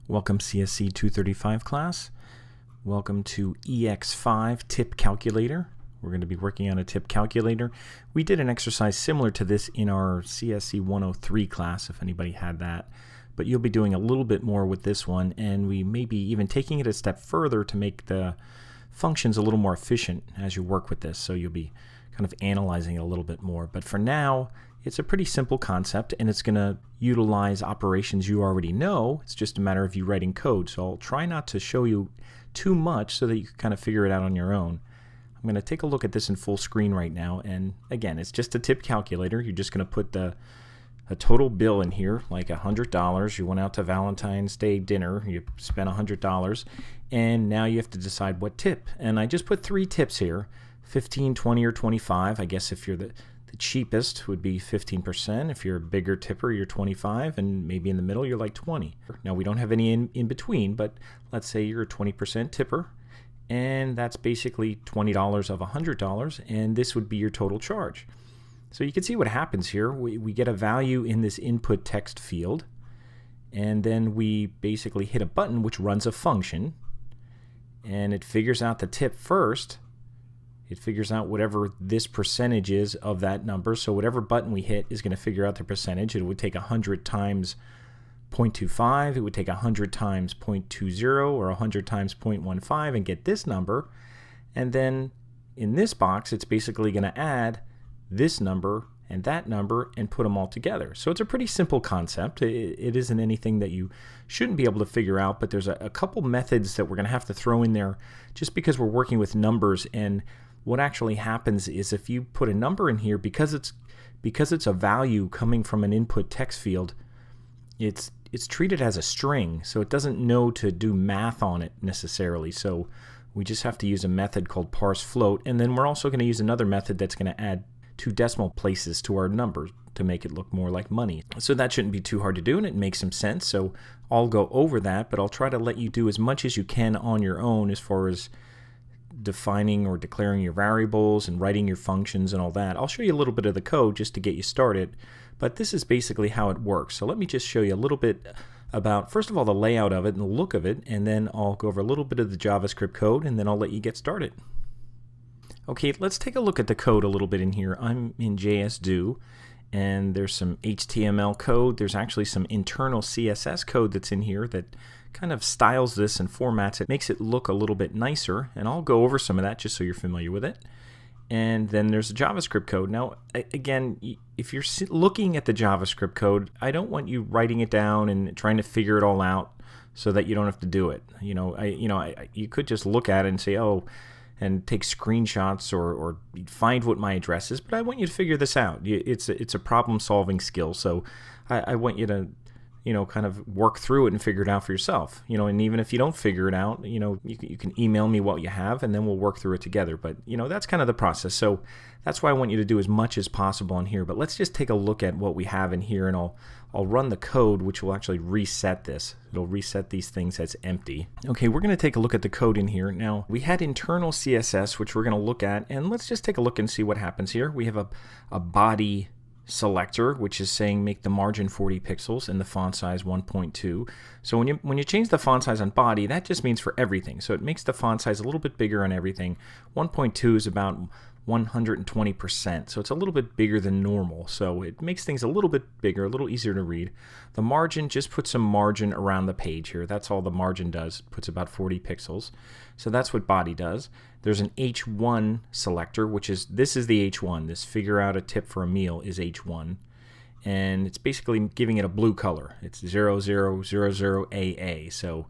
Welcome CSC 235 class. Welcome to ex5-tipCalculator. We're going to be working on a tip calculator. We did an exercise similar to this in our CSC 103 class, if anybody had that. But you'll be doing a little bit more with this one, and we may be even taking it a step further to make the functions a little more efficient as you work with this. So you'll be kind of analyzing it a little bit more. But for now, it's a pretty simple concept, and it's going to utilize operations you already know. It's just a matter of you writing code. So I'll try not to show you too much so that you can kind of figure it out on your own. I'm going to take a look at this in full screen right now. And again, it's just a tip calculator. You're just going to put a total bill in here, like $100. You went out to Valentine's Day dinner. You spent $100. And now you have to decide what tip. And I just put 3 tips here, 15, 20, or 25. I guess if you're the cheapest would be 15%. If you're a bigger tipper, you're 25, and maybe in the middle you're like 20. Now we don't have any in between, but let's say you're a 20% tipper, and that's basically $20 of $100, and this would be your total charge. So you can see what happens here. We get a value in this input text field, and then we basically hit a button which runs a function, and it figures out the tip first. It figures out whatever this percentage is of that number. So whatever button we hit is going to figure out the percentage. It would take 100 times 0.25. It would take 100 times 0.20 or 100 times 0.15 and get this number. And then in this box, it's basically going to add this number and that number and put them all together. So it's a pretty simple concept. It isn't anything that you shouldn't be able to figure out, but there's a couple methods that we're going to have to throw in there just because we're working with numbers. And what actually happens is if you put a number in here, because it's a value coming from an input text field, it's treated as a string, so it doesn't know to do math on it necessarily. So we just have to use a method called parseFloat, and then we're also going to use another method that's going to add 2 decimal places to our number to make it look more like money. So that shouldn't be too hard to do, and it makes some sense. So I'll go over that, but I'll try to let you do as much as you can on your own as far as defining or declaring your variables and writing your functions and all that. I'll show you a little bit of the code just to get you started, but this is basically how it works. So let me just show you a little bit about, first of all, the layout of it and the look of it, and then I'll go over a little bit of the JavaScript code, and then I'll let you get started. Okay, let's take a look at the code a little bit in here. I'm in JSDo, and there's some HTML code. There's actually some internal CSS code that's in here that kind of styles this and formats it, makes it look a little bit nicer, and I'll go over some of that just so you're familiar with it. And then there's the JavaScript code. Now again, if you're looking at the JavaScript code, I don't want you writing it down and trying to figure it all out so that you don't have to do it. You could just look at it and say, oh, and take screenshots or find what my address is, but I want you to figure this out. It's a problem-solving skill, so I want you to kind of work through it and figure it out for yourself. And even if you don't figure it out, you can email me what you have, and then we'll work through it together. But that's kind of the process. So that's why I want you to do as much as possible in here. But let's just take a look at what we have in here, and I'll run the code, which will actually reset this. It'll reset these things as empty. Okay, we're going to take a look at the code in here. Now, we had internal CSS, which we're going to look at, and let's just take a look and see what happens here. We have a body selector, which is saying make the margin 40 pixels and the font size 1.2. So when you change the font size on body, that just means for everything. So it makes the font size a little bit bigger on everything. 1.2 is about 120%, so it's a little bit bigger than normal. So it makes things a little bit bigger, a little easier to read. The margin just puts some margin around the page here. That's all the margin does. It puts about 40 pixels. So that's what body does. There's an H1 selector, this is the H1. This figure out a tip for a meal is H1. And it's basically giving it a blue color. It's 0000AA. So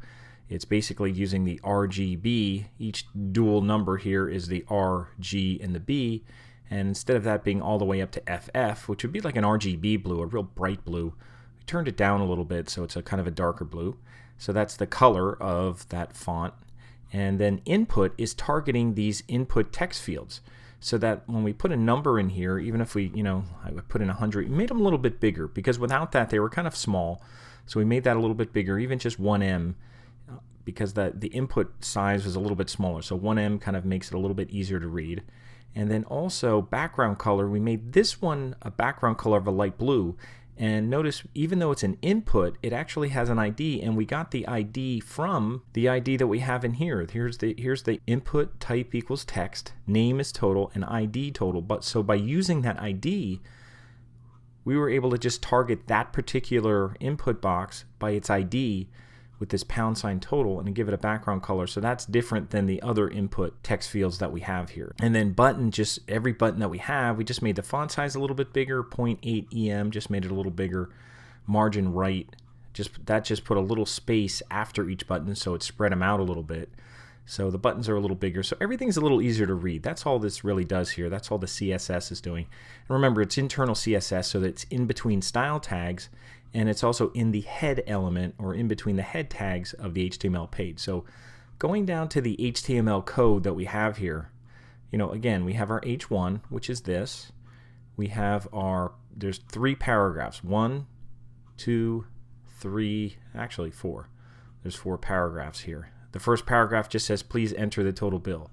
it's basically using the RGB. Each dual number here is the R, G, and the B. And instead of that being all the way up to FF, which would be like an RGB blue, a real bright blue, we turned it down a little bit so it's a kind of a darker blue. So that's the color of that font. And then input is targeting these input text fields so that when we put a number in here, even if we, I would put in 100, we made them a little bit bigger because without that they were kind of small. So we made that a little bit bigger, even just 1M, because the input size was a little bit smaller. So 1M kind of makes it a little bit easier to read. And then also background color, we made this one a background color of a light blue. And notice, even though it's an input, it actually has an ID, and we got the ID from the ID that we have in here. Here's the input type equals text, name is total, and ID total. But so by using that ID, we were able to just target that particular input box by its ID with this # total and give it a background color. So that's different than the other input text fields that we have here. And then button, just every button that we have, we just made the font size a little bit bigger, 0.8 EM, just made it a little bigger. Margin right, that just put a little space after each button, so it spread them out a little bit. So the buttons are a little bigger, so everything's a little easier to read. That's all this really does here. That's all the CSS is doing. And remember, it's internal CSS, so that it's in between style tags, and it's also in the head element, or in between the head tags of the HTML page. So going down to the HTML code that we have here, again, we have our H1, which is this. We have there's 3 paragraphs. 1, 2, 3, actually 4. There's 4 paragraphs here. The first paragraph just says, please enter the total bill.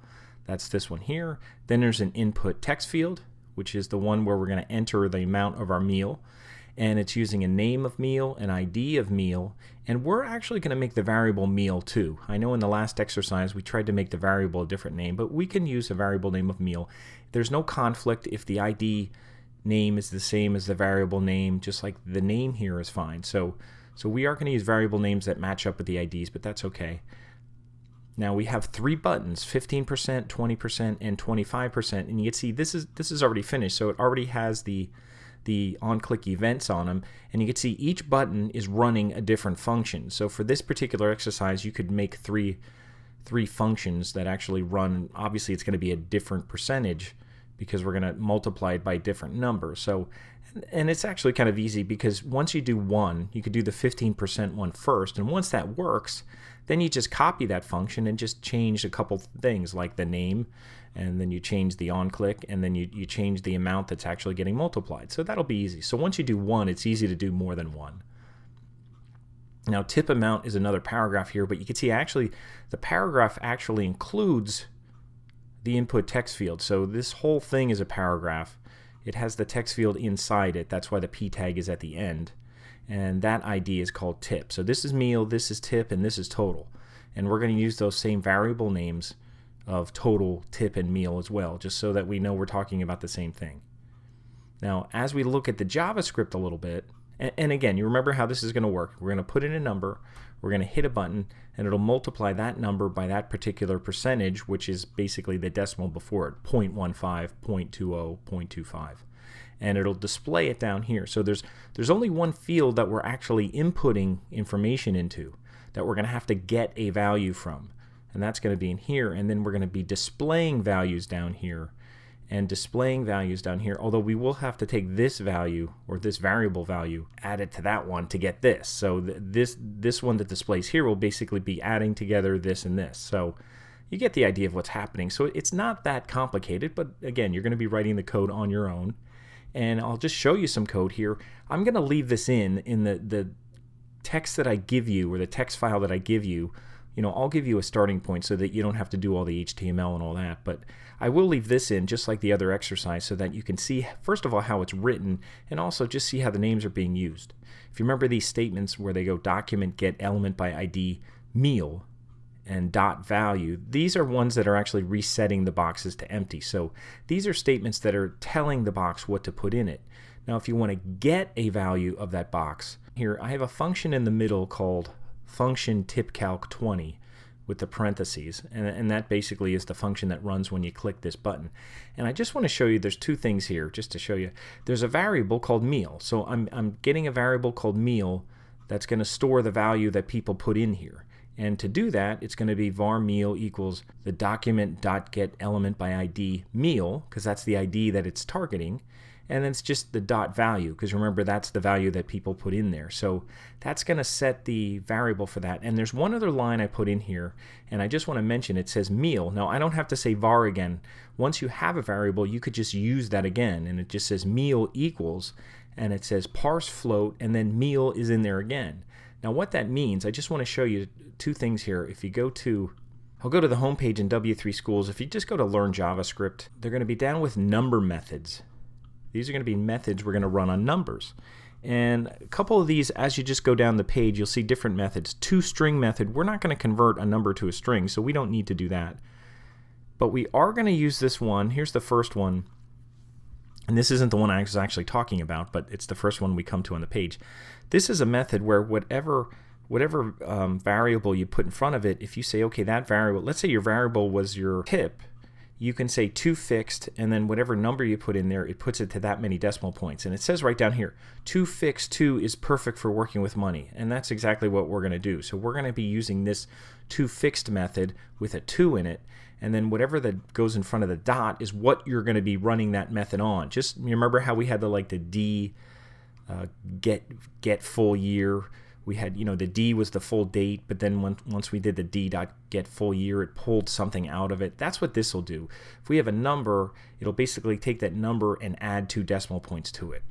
That's this one here. Then there's an input text field, which is the one where we're going to enter the amount of our meal. And it's using a name of meal, an ID of meal, and we're actually going to make the variable meal too. I know in the last exercise we tried to make the variable a different name, but we can use a variable name of meal. There's no conflict if the ID name is the same as the variable name, just like the name here is fine. So we are going to use variable names that match up with the IDs, but that's okay. Now we have 3 buttons, 15%, 20%, and 25%, and you can see this is already finished, so it already has the on-click events on them, and you can see each button is running a different function. So for this particular exercise, you could make three functions that actually run. Obviously, it's going to be a different percentage because we're going to multiply it by different numbers. So, and it's actually kind of easy because once you do one, you could do the 15% one first, and once that works, then you just copy that function and just change a couple things like the name, and then you change the on-click, and then you change the amount that's actually getting multiplied. So that'll be easy. So once you do one, it's easy to do more than one. Now tip amount is another paragraph here, but you can see actually the paragraph actually includes the input text field. So this whole thing is a paragraph. It has the text field inside it. That's why the P tag is at the end. And that ID is called tip. So this is meal, this is tip, and this is total. And we're going to use those same variable names of total, tip, and meal as well, just so that we know we're talking about the same thing. Now, as we look at the JavaScript a little bit, and again, you remember how this is going to work. We're going to put in a number, we're going to hit a button, and it'll multiply that number by that particular percentage, which is basically the decimal before it, 0.15, 0.20, 0.25. And it'll display it down here. So there's only one field that we're actually inputting information into that we're going to have to get a value from. And that's going to be in here, and then we're going to be displaying values down here and displaying values down here, although we will have to take this value or this variable value, add it to that one to get this. So this one that displays here will basically be adding together this and this. So you get the idea of what's happening. So it's not that complicated, but again, you're going to be writing the code on your own. And I'll just show you some code here. I'm going to leave this in the text that I give you, or the text file that I give you. I'll give you a starting point so that you don't have to do all the HTML and all that, but I will leave this in just like the other exercise so that you can see, first of all, how it's written, and also just see how the names are being used. If you remember these statements where they go document get element by ID meal and dot value, these are ones that are actually resetting the boxes to empty. So these are statements that are telling the box what to put in it. Now if you want to get a value of that box, here I have a function in the middle called function tipCalc 20 with the parentheses, and that basically is the function that runs when you click this button. And I just want to show you, there's 2 things here just to show you. There's a variable called meal. So I'm getting a variable called meal that's going to store the value that people put in here. And to do that, it's going to be var meal equals the document.get element by ID meal, because that's the ID that it's targeting. And then it's just the dot value, because remember that's the value that people put in there. So that's going to set the variable for that. And there's one other line I put in here, and I just want to mention it says meal. Now I don't have to say var again. Once you have a variable, you could just use that again, and it just says meal equals, and it says parseFloat, and then meal is in there again. Now what that means, I just want to show you 2 things here. If you go to, I'll go to the home page in W3 Schools. If you just go to Learn JavaScript, they're going to be down with number methods. These are going to be methods we're going to run on numbers. And a couple of these, as you just go down the page, you'll see different methods. toString method, we're not going to convert a number to a string, so we don't need to do that. But we are going to use this one. Here's the first one. And this isn't the one I was actually talking about, but it's the first one we come to on the page. This is a method where whatever variable you put in front of it, if you say, okay, that variable, let's say your variable was your tip, you can say toFixed, and then whatever number you put in there, it puts it to that many decimal points. And it says right down here, toFixed 2 is perfect for working with money. And that's exactly what we're going to do. So we're going to be using this toFixed method with a 2 in it. And then whatever that goes in front of the dot is what you're going to be running that method on. Just remember how we had the D get full year. We had, the D was the full date, but then once we did the D.get full year, it pulled something out of it. That's what this will do. If we have a number, it'll basically take that number and add 2 decimal points to it.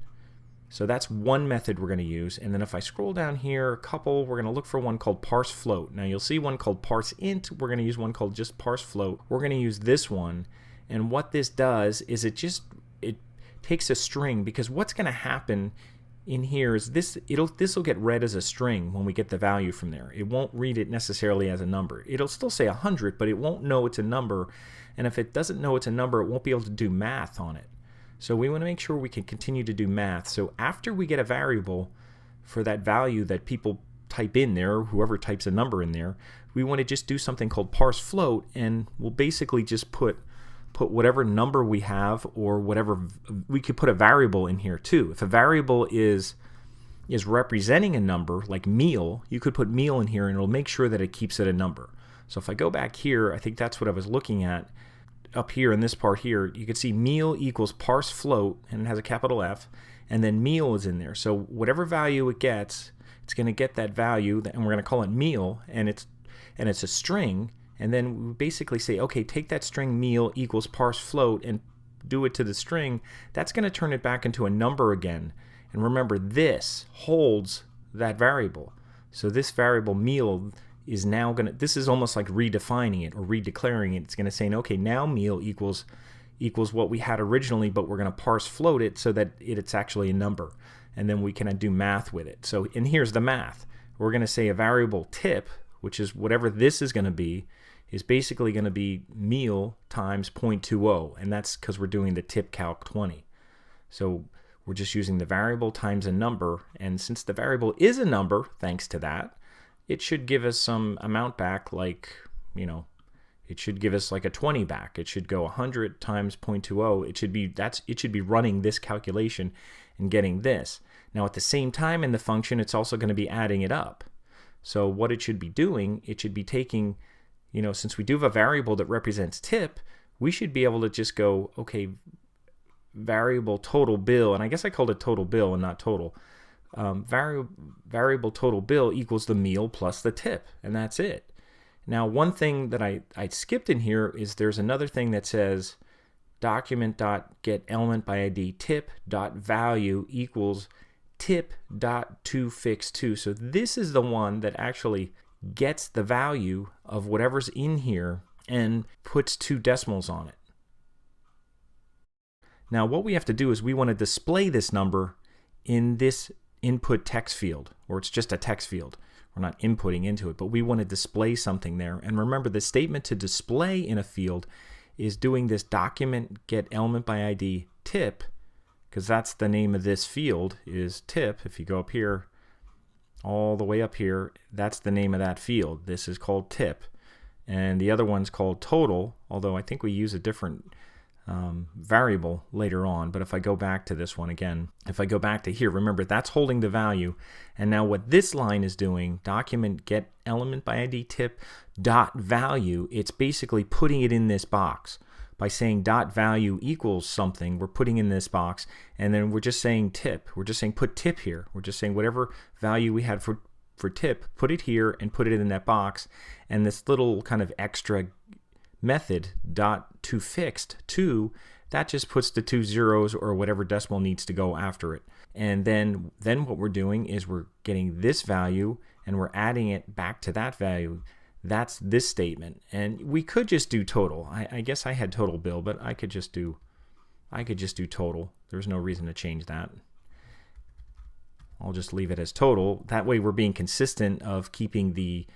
So that's one method we're going to use. And then if I scroll down here, we're going to look for one called parseFloat. Now you'll see one called parseInt. We're going to use one called just parseFloat. We're going to use this one. And what this does is it takes a string, because what's going to happen in here is this will get read as a string when we get the value from there. It won't read it necessarily as a number. It'll still say 100, but it won't know it's a number. And if it doesn't know it's a number, it won't be able to do math on it. So we want to make sure we can continue to do math. So after we get a variable for that value that people type in there, or whoever types a number in there, we want to just do something called parseFloat, and we'll basically just put whatever number we have, or whatever, we could put a variable in here too. If a variable is representing a number, like meal, you could put meal in here and it'll make sure that it keeps it a number. So if I go back here, I think that's what I was looking at. Up here in this part here, you can see meal equals parseFloat, and it has a capital F, and then meal is in there. So whatever value it gets, it's going to get that value, and we're going to call it meal, and it's a string. And then we basically say, okay, take that string meal equals parseFloat and do it to the string. That's going to turn it back into a number again. And remember, this holds that variable. So this variable meal is now going to, this is almost like redefining it or redeclaring it. It's going to say, okay, now meal equals what we had originally, but we're going to parseFloat it so that it's actually a number. And then we can do math with it. So, and here's the math. We're going to say a variable tip, which is whatever this is going to be, is basically going to be meal times 0.20, and that's because we're doing the tipCalc 20. So we're just using the variable times a number, and since the variable is a number, thanks to that, it should give us some amount back, like, it should give us like a 20 back. It should go 100 times 0.20. It should be running this calculation and getting this. Now at the same time in the function, it's also going to be adding it up. So what it should be doing, it should be taking, since we do have a variable that represents tip, we should be able to just go, okay, variable total bill, and I guess I called it total bill and not total. Variable total bill equals the meal plus the tip, and that's it. Now, one thing that I skipped in here is there's another thing that says document.getElementById tip.value equals tip.toFixed2. So this is the one that actually gets the value of whatever's in here and puts 2 decimals on it. Now what we have to do is we want to display this number in this input text field, or it's just a text field. We're not inputting into it, but we want to display something there. And remember, the statement to display in a field is doing this document get element by ID tip, because that's the name of this field is tip. If you go up here, all the way up here, that's the name of that field. This is called tip, and the other one's called total, although I think we use a different variable later on. But if I go back to this one again, if I go back to here, remember that's holding the value, and now what this line is doing, document get element by ID tip dot value, it's basically putting it in this box. By saying dot value equals something, we're putting in this box, and then we're just saying tip. We're just saying put tip here. We're just saying whatever value we had for tip, put it here and put it in that box. And this little kind of extra method dot toFixed 2, that just puts the 2 zeros or whatever decimal needs to go after it. And then what we're doing is we're getting this value and we're adding it back to that value. That's this statement. And we could just do total. I guess I had total bill, but I could just do total. There's no reason to change that. I'll just leave it as total. That way we're being consistent of keeping the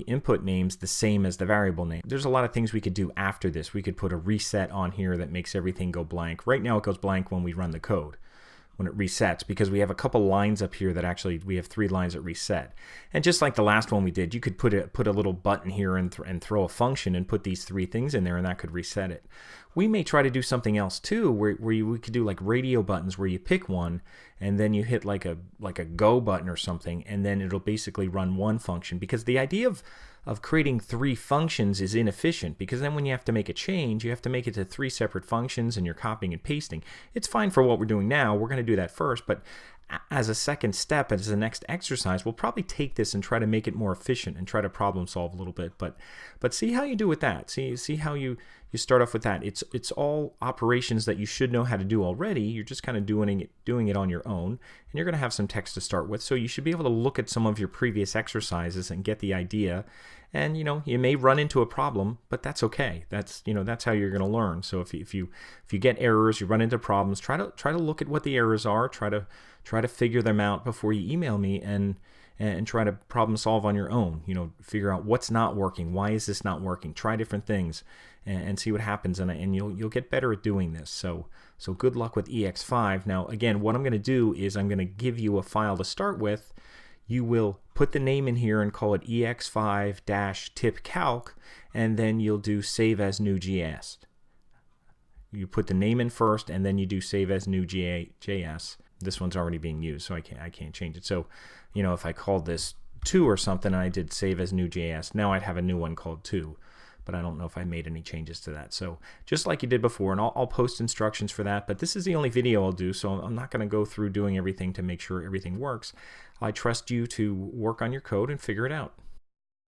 input names the same as the variable name. There's a lot of things we could do after this. We could put a reset on here that makes everything go blank. Right now it goes blank when we run the code, when it resets, because we have a couple lines up here that actually, we have 3 lines that reset. And just like the last one we did, you could put a little button here and throw a function and put these 3 things in there, and that could reset it. We may try to do something else too, where we could do like radio buttons, where you pick one and then you hit like a go button or something, and then it'll basically run one function. Because the idea of creating 3 functions is inefficient, because then when you have to make a change, you have to make it to 3 separate functions and you're copying and pasting. It's fine for what we're doing now. We're going to do that first, but as a second step, as the next exercise, we'll probably take this and try to make it more efficient and try to problem solve a little bit. But see how you do with that. See how you start off with that. It's all operations that you should know how to do already. You're just kind of doing it on your own, and you're going to have some text to start with. So you should be able to look at some of your previous exercises and get the idea. And you may run into a problem, but that's okay. That's how you're going to learn. So if you get errors, you run into problems, try to look at what the errors are. Try to figure them out before you email me, and try to problem solve on your own. Figure out what's not working. Why is this not working? Try different things and see what happens, and you'll get better at doing this. So good luck with ex5. Now again, what I'm going to do is I'm going to give you a file to start with. You will put the name in here and call it ex5-tipCalc, and then you'll do save as new JS. You put the name in first, and then you do save as new JS. This one's already being used, so I can't change it. So, if I called this 2 or something and I did save as new JS, now I'd have a new one called 2. But I don't know if I made any changes to that. So just like you did before, and I'll post instructions for that, but this is the only video I'll do, so I'm not going to go through doing everything to make sure everything works. I trust you to work on your code and figure it out.